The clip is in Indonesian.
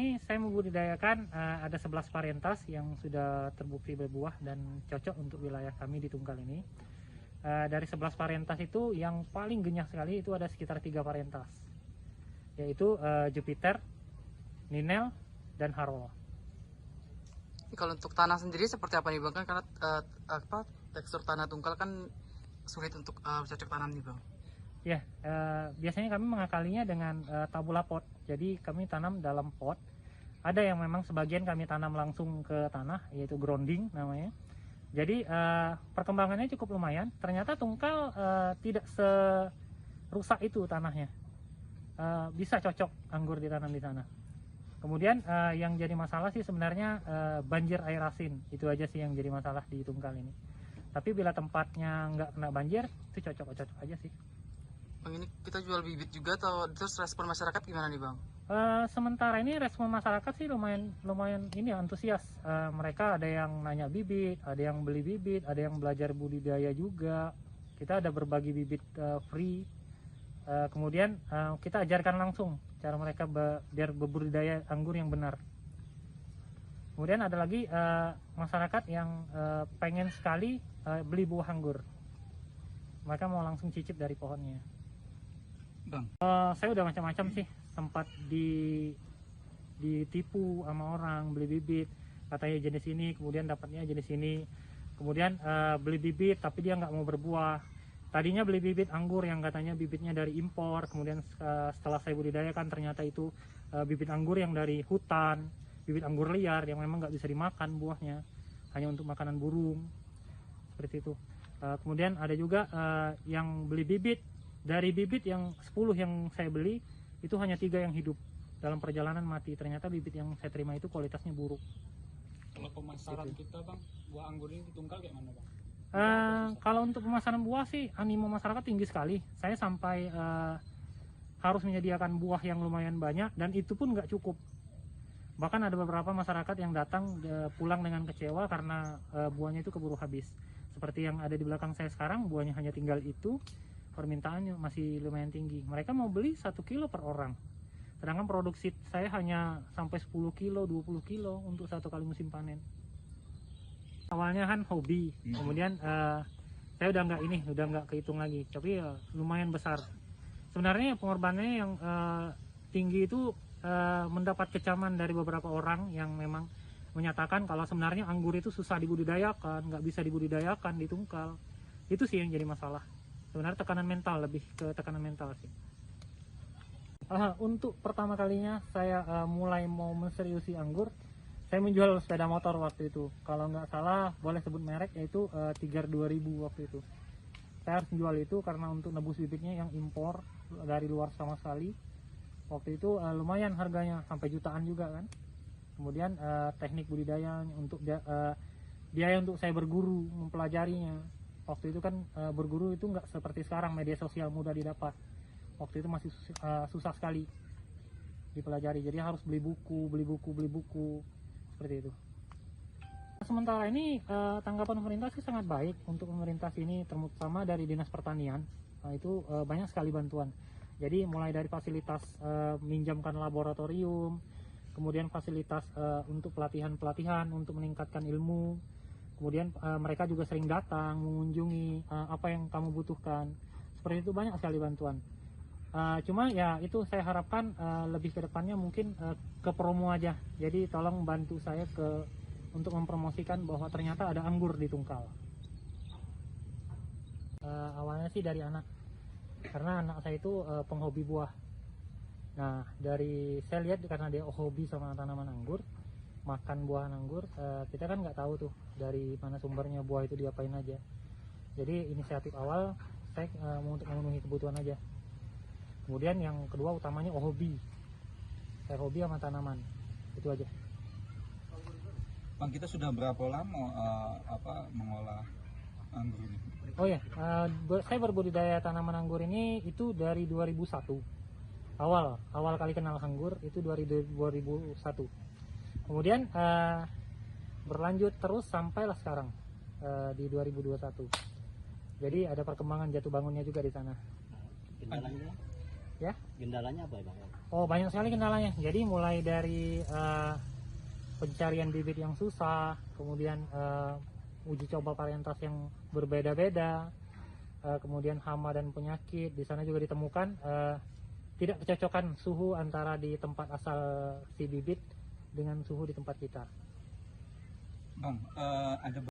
ini saya membudidayakan ada 11 varietas yang sudah terbukti berbuah dan cocok untuk wilayah kami di Tungkal ini. Dari 11 varietas itu yang paling genyak sekali itu ada sekitar 3 varietas, yaitu Jupiter, Ninel, dan Harol. Kalau untuk tanah sendiri seperti apa nih Bang? Kan karena tekstur tanah Tungkal kan sulit untuk cocok tanam nih Bang. Ya, biasanya kami mengakalinya dengan tabula pot. Jadi kami tanam dalam pot. Ada yang memang sebagian kami tanam langsung ke tanah, yaitu grounding namanya. Jadi perkembangannya cukup lumayan. Ternyata Tungkal tidak serusak itu tanahnya. Bisa cocok anggur ditanam di sana. Kemudian yang jadi masalah sih sebenarnya banjir air asin. Itu aja sih yang jadi masalah di Tungkal ini. Tapi bila tempatnya nggak kena banjir, itu cocok-cocok aja sih. Bang, ini kita jual bibit juga atau terus respon masyarakat gimana nih Bang? Sementara ini respon masyarakat sih lumayan ini antusias. Mereka ada yang nanya bibit, ada yang beli bibit, ada yang belajar budidaya juga. Kita ada berbagi bibit free. Kemudian kita ajarkan langsung cara mereka biar berbudidaya anggur yang benar. Kemudian ada lagi masyarakat yang pengen sekali beli buah anggur. Mereka mau langsung cicip dari pohonnya. Bang, saya udah macam-macam sih, sempat ditipu sama orang beli bibit, katanya jenis ini, kemudian dapatnya jenis ini, kemudian beli bibit tapi dia nggak mau berbuah. Tadinya beli bibit anggur yang katanya bibitnya dari impor, kemudian setelah saya budidayakan ternyata itu bibit anggur yang dari hutan, bibit anggur liar yang memang nggak bisa dimakan buahnya, hanya untuk makanan burung, seperti itu. Kemudian ada juga yang beli bibit, dari bibit yang 10 yang saya beli itu hanya 3 yang hidup, dalam perjalanan mati. Ternyata bibit yang saya terima itu kualitasnya buruk. Kalau pemasaran kita Bang, buah anggur ini di Tungkal kayak mana Bang? Kalau untuk pemasaran buah sih animo masyarakat tinggi sekali. Saya sampai harus menyediakan buah yang lumayan banyak dan itu pun nggak cukup. Bahkan ada beberapa masyarakat yang datang pulang dengan kecewa karena buahnya itu keburu habis. Seperti yang ada di belakang saya sekarang, buahnya hanya tinggal itu, permintaannya masih lumayan tinggi. Mereka mau beli 1 kilo per orang. Sedangkan produksi saya hanya sampai 10 kilo, 20 kilo untuk satu kali musim panen. Awalnya kan hobi, kemudian saya udah nggak kehitung lagi, tapi lumayan besar. Sebenarnya pengorbanannya yang tinggi itu mendapat kecaman dari beberapa orang yang memang menyatakan kalau sebenarnya anggur itu susah dibudidayakan, nggak bisa dibudidayakan di Tungkal. Itu sih yang jadi masalah. Sebenarnya tekanan mental, lebih ke tekanan mental sih. Untuk pertama kalinya saya mulai mau menseriusi anggur, saya menjual sepeda motor waktu itu. Kalau nggak salah boleh sebut merek, yaitu Tiger 2000 waktu itu. Saya harus menjual itu karena untuk nebus bibitnya yang impor dari luar sama sekali. Waktu itu lumayan harganya, sampai jutaan juga kan. Kemudian teknik budidaya untuk biaya untuk saya berguru mempelajarinya. Waktu itu kan berguru itu nggak seperti sekarang media sosial mudah didapat. Waktu itu masih susah sekali dipelajari. Jadi harus beli buku seperti itu. Sementara ini tanggapan pemerintah sih sangat baik untuk pemerintah sini, terutama dari Dinas Pertanian. Itu banyak sekali bantuan. Jadi mulai dari fasilitas minjamkan laboratorium, kemudian fasilitas untuk pelatihan untuk meningkatkan ilmu. Kemudian mereka juga sering datang mengunjungi apa yang kamu butuhkan. Seperti itu, banyak sekali bantuan. Cuma ya itu saya harapkan lebih ke depannya mungkin ke promo aja. Jadi tolong bantu saya untuk mempromosikan bahwa ternyata ada anggur di Tungkal. Awalnya sih dari anak, karena anak saya itu penghobi buah. Nah, saya lihat karena dia hobi sama tanaman anggur, makan buah anggur, kita kan nggak tahu tuh dari mana sumbernya buah itu diapain aja. Jadi inisiatif awal saya untuk memenuhi kebutuhan aja. Kemudian yang kedua utamanya hobi, saya hobi sama tanaman, itu aja. Bang, kita sudah berapa lama mengolah anggur ini? Oh ya, saya berbudidaya tanaman anggur ini itu dari 2001. Awal kali kenal anggur itu dari 2001. Kemudian berlanjut terus sampailah sekarang di 2021. Jadi ada perkembangan jatuh bangunnya juga di sana. Ya. Kendalanya apa ya Bang? Oh, banyak sekali kendalanya. Jadi mulai dari pencarian bibit yang susah, kemudian uji coba varietas yang berbeda-beda, kemudian hama dan penyakit. Di sana juga ditemukan tidak kecocokan suhu antara di tempat asal si bibit dengan suhu di tempat kita. Bang, ada